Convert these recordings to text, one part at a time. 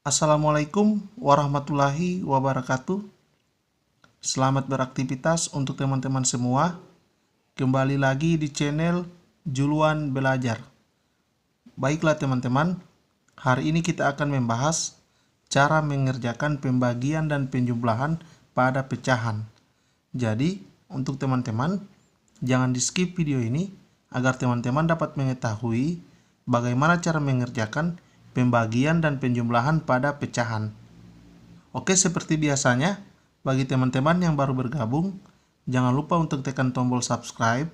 Assalamualaikum warahmatullahi wabarakatuh. Selamat beraktivitas untuk teman-teman semua. Kembali lagi di channel Juluan Belajar. Baiklah teman-teman, hari ini kita akan membahas cara mengerjakan pembagian dan penjumlahan pada pecahan. Jadi, untuk teman-teman, jangan di-skip video ini agar teman-teman dapat mengetahui bagaimana cara mengerjakan pembagian dan penjumlahan pada pecahan. Oke, seperti biasanya, bagi teman-teman yang baru bergabung, jangan lupa untuk tekan tombol subscribe,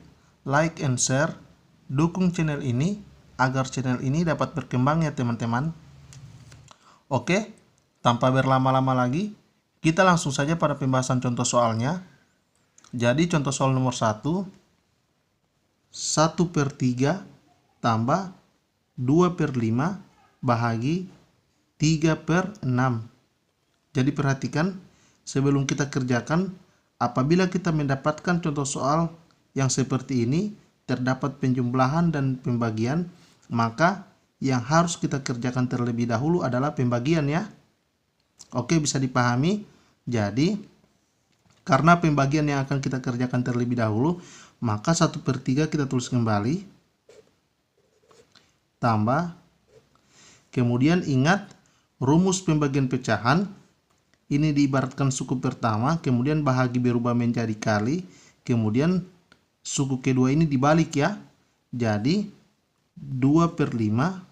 like, and share. Dukung channel ini agar channel ini dapat berkembang ya teman-teman. Oke, tanpa berlama-lama lagi, kita langsung saja pada pembahasan contoh soalnya. Jadi contoh soal nomor 1, 1/3 tambah 2/5 bahagi 3/6. Jadi perhatikan, sebelum kita kerjakan, apabila kita mendapatkan contoh soal yang seperti ini, terdapat penjumlahan dan pembagian, maka yang harus kita kerjakan terlebih dahulu adalah pembagian ya. Oke, bisa dipahami. Jadi, karena pembagian yang akan kita kerjakan terlebih dahulu, maka 1/3 kita tulis kembali, tambah. Kemudian ingat, rumus pembagian pecahan ini diibaratkan suku pertama, kemudian bahagi berubah menjadi kali, kemudian suku kedua ini dibalik ya. Jadi 2/5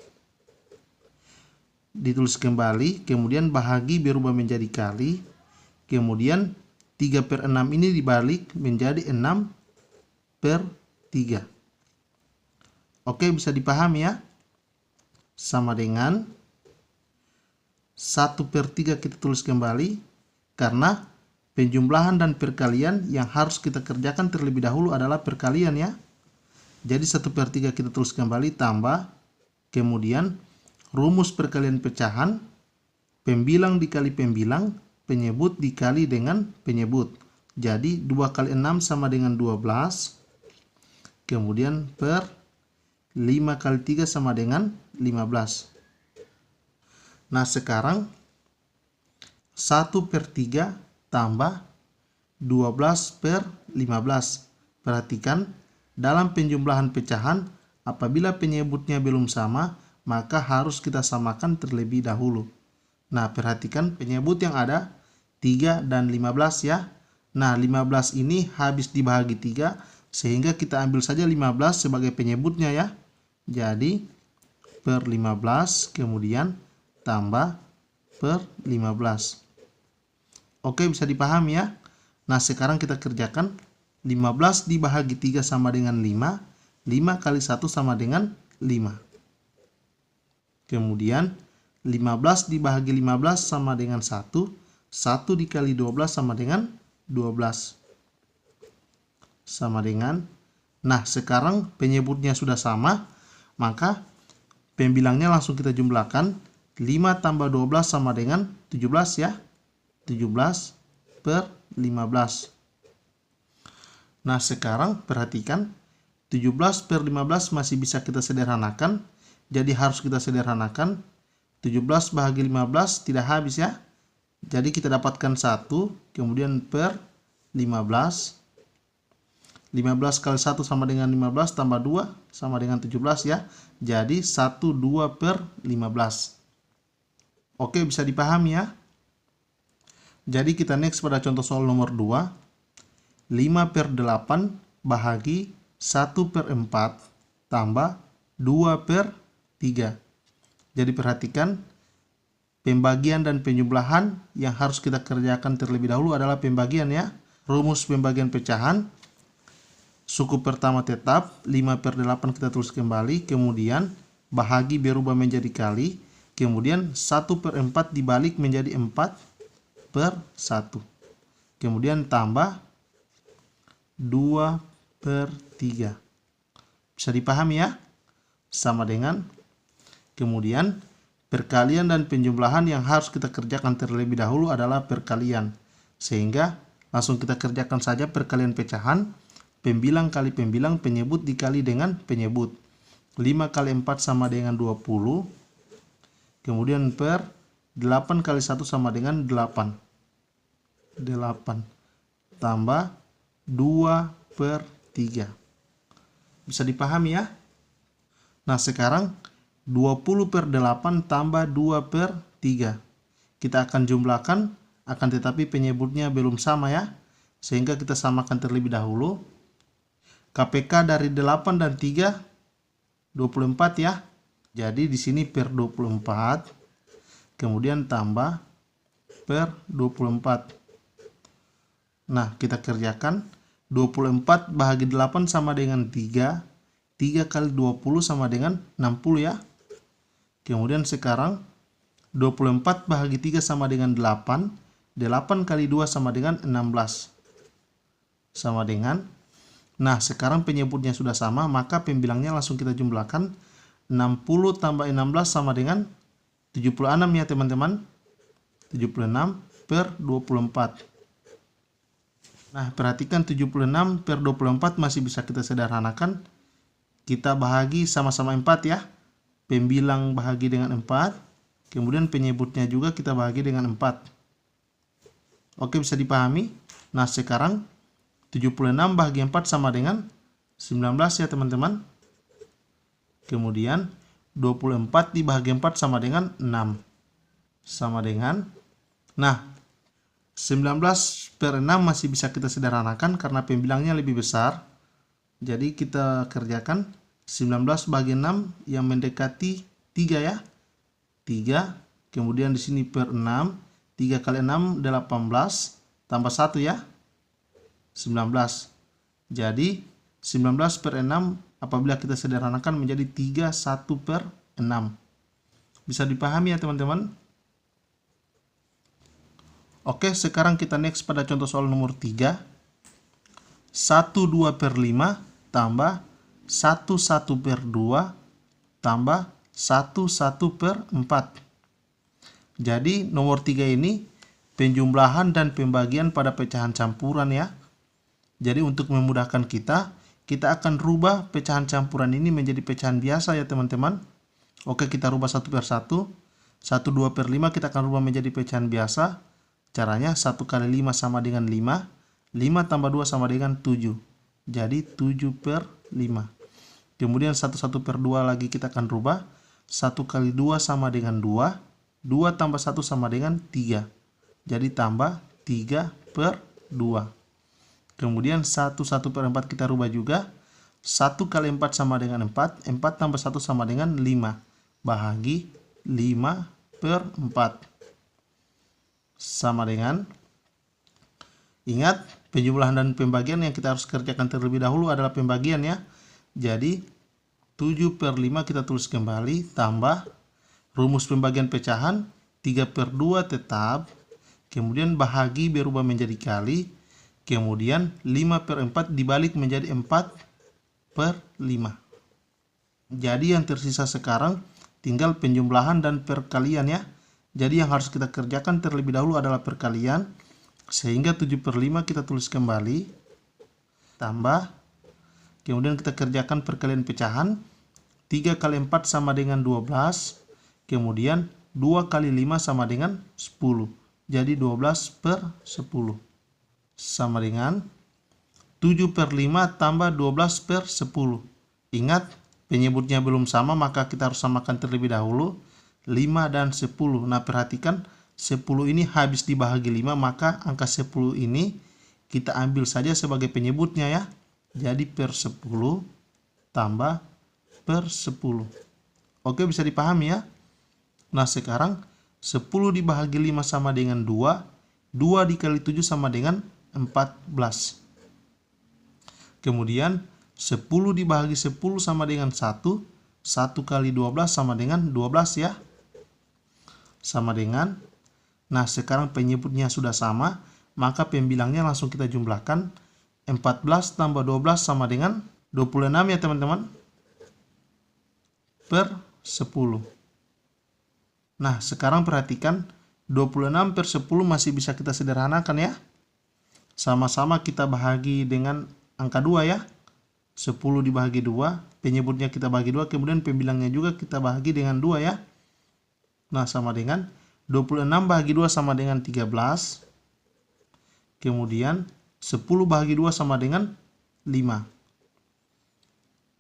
ditulis kembali, kemudian bahagi berubah menjadi kali, kemudian 3/6 ini dibalik menjadi 6/3. Oke, bisa dipahami ya. Sama dengan 1/3 kita tulis kembali, karena penjumlahan dan perkalian yang harus kita kerjakan terlebih dahulu adalah perkalian ya. Jadi 1/3 kita tulis kembali, tambah, kemudian rumus perkalian pecahan, pembilang dikali pembilang, penyebut dikali dengan penyebut. Jadi 2 kali 6 sama dengan 12, kemudian per 5 kali 3 sama dengan 15. Nah, sekarang 1/3 tambah 12/15. Perhatikan, dalam penjumlahan pecahan, apabila penyebutnya belum sama, maka harus kita samakan terlebih dahulu. Nah, perhatikan penyebut yang ada 3 dan 15 ya. Nah, 15 ini habis dibagi 3, sehingga kita ambil saja 15 sebagai penyebutnya ya. Jadi per 15, kemudian tambah per 15. Oke, bisa dipahami ya. Nah, sekarang kita kerjakan. 15 dibagi 3 sama dengan 5. 5 kali 1 sama dengan 5. Kemudian 15 dibagi 15 sama dengan 1. 1 dikali 12 sama dengan 12. Sama dengan. Nah, sekarang penyebutnya sudah sama, maka pembilangnya langsung kita jumlahkan. 5 tambah 12 sama dengan 17 ya. 17/15. Nah, sekarang perhatikan, 17/15 masih bisa kita sederhanakan. Jadi harus kita sederhanakan. 17 bahagi 15 tidak habis ya. Jadi kita dapatkan 1, kemudian per 15. 15 kali 1 sama dengan 15, tambah 2 sama dengan 17 ya. Jadi 1/2/15. Oke, bisa dipahami ya. Jadi kita next pada contoh soal nomor 2. 5/8 bahagi 1/4 tambah 2/3. Jadi perhatikan, pembagian dan penjumlahan yang harus kita kerjakan terlebih dahulu adalah pembagian ya. Rumus pembagian pecahan, suku pertama tetap, 5/8 kita tulis kembali, kemudian bahagi berubah menjadi kali, kemudian 1/4 dibalik menjadi 4/1, kemudian tambah 2/3. Bisa dipahami ya. Sama dengan, kemudian perkalian dan penjumlahan yang harus kita kerjakan terlebih dahulu adalah perkalian, sehingga langsung kita kerjakan saja perkalian pecahan. Pembilang kali pembilang, penyebut dikali dengan penyebut. 5 kali 4 sama dengan 20. Kemudian per 8 kali 1 sama dengan 8. 8 tambah 2/3. Bisa dipahami ya? Nah, sekarang 20/8 tambah 2/3. Kita akan jumlahkan, akan tetapi penyebutnya belum sama ya. Sehingga kita samakan terlebih dahulu. KPK dari 8 dan 3, 24 ya. Jadi di sini per 24. Kemudian tambah per 24. Nah, kita kerjakan. 24 bahagi 8 sama dengan 3. 3 kali 20 sama dengan 60 ya. Kemudian sekarang 24 bahagi 3 sama dengan 8. 8 kali 2 sama dengan 16. Sama dengan. Nah, sekarang penyebutnya sudah sama, maka pembilangnya langsung kita jumlahkan. 60 tambah 16 sama dengan 76 ya teman-teman. 76/24. Nah, perhatikan 76/24 masih bisa kita sederhanakan. Kita bahagi sama-sama 4 ya. Pembilang bahagi dengan 4. Kemudian penyebutnya juga kita bahagi dengan 4. Oke, bisa dipahami? Nah, sekarang 76 bahagi 4 sama dengan 19 ya teman-teman. Kemudian 24 dibahagi 4 sama dengan 6. Sama dengan. Nah, 19/6 masih bisa kita sederhanakan karena pembilangnya lebih besar. Jadi kita kerjakan 19 bagi 6 yang mendekati 3 ya. 3. Kemudian di sini per 6. 3 kali 6 18 tambah 1 ya. 19. Jadi 19/6 apabila kita sederhanakan menjadi 31/6. Bisa dipahami ya teman-teman? Oke, sekarang kita next pada contoh soal nomor 3. 1/2/5 tambah 1/1/2 tambah 1/1/4. Jadi nomor 3 ini penjumlahan dan pembagian pada pecahan campuran ya. Jadi untuk memudahkan kita akan rubah pecahan campuran ini menjadi pecahan biasa ya teman-teman. Oke, kita rubah satu per satu. 1/2/5 kita akan rubah menjadi pecahan biasa. Caranya 1 kali 5 sama dengan 5. 5 tambah 2 sama dengan 7. Jadi 7/5. Kemudian 1/1/2 lagi kita akan rubah. 1 kali 2 sama dengan 2. 2 tambah 1 sama dengan 3. Jadi tambah 3/2. Kemudian 1/1/4 kita rubah juga. 1 kali 4 sama dengan 4. 4 tambah 1 sama dengan 5. Bahagi 5/4. Sama dengan. Ingat, penjumlahan dan pembagian yang kita harus kerjakan terlebih dahulu adalah pembagian ya. Jadi 7/5 kita tulis kembali tambah rumus pembagian pecahan 3/2 tetap. Kemudian bahagi berubah menjadi kali. Kemudian 5/4 dibalik menjadi 4/5. Jadi yang tersisa sekarang tinggal penjumlahan dan perkalian ya. Jadi yang harus kita kerjakan terlebih dahulu adalah perkalian. Sehingga 7/5 kita tulis kembali. Tambah. Kemudian kita kerjakan perkalian pecahan. 3 kali 4 sama dengan 12. Kemudian 2 kali 5 sama dengan 10. Jadi 12/10. Sama dengan 7/5 tambah 12/10. Ingat, penyebutnya belum sama, maka kita harus samakan terlebih dahulu. 5 dan 10. Nah, perhatikan 10 ini habis dibahagi 5, maka angka 10 ini kita ambil saja sebagai penyebutnya ya. Jadi per 10 tambah per 10. Oke, bisa dipahami ya. Nah, sekarang 10 dibahagi 5 sama dengan 2. 2 dikali 7 sama dengan 14. Kemudian 10 dibahagi 10 sama dengan 1. 1 kali 12 sama dengan 12 ya. Sama dengan. Nah, sekarang penyebutnya sudah sama, maka pembilangnya langsung kita jumlahkan. 14 tambah 12 sama dengan 26 ya teman-teman. Per 10. Nah, sekarang perhatikan 26/10 masih bisa kita sederhanakan ya. Sama-sama kita bahagi dengan angka 2 ya. 10 dibahagi 2, penyebutnya kita bagi 2, kemudian pembilangnya juga kita bahagi dengan 2 ya. Nah, sama dengan 26 bahagi 2 sama dengan 13. Kemudian 10 bahagi 2 sama dengan 5.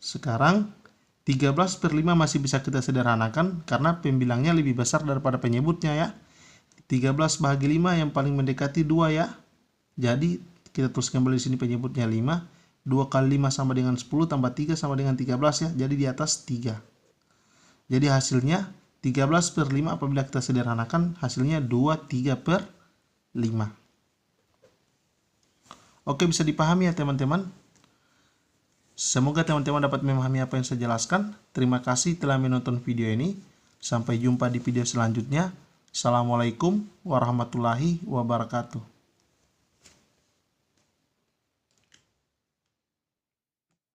Sekarang 13 per 5 masih bisa kita sederhanakan karena pembilangnya lebih besar daripada penyebutnya ya. 13 bahagi 5 yang paling mendekati 2 ya. Jadi kita tuliskan kembali di sini penyebutnya 5. 2 kali 5 sama dengan 10 tambah 3 sama dengan 13 ya. Jadi di atas 3. Jadi hasilnya 13 per 5 apabila kita sederhanakan hasilnya 23 per 5. Oke, bisa dipahami ya teman-teman. Semoga teman-teman dapat memahami apa yang saya jelaskan. Terima kasih telah menonton video ini. Sampai jumpa di video selanjutnya. Assalamualaikum warahmatullahi wabarakatuh.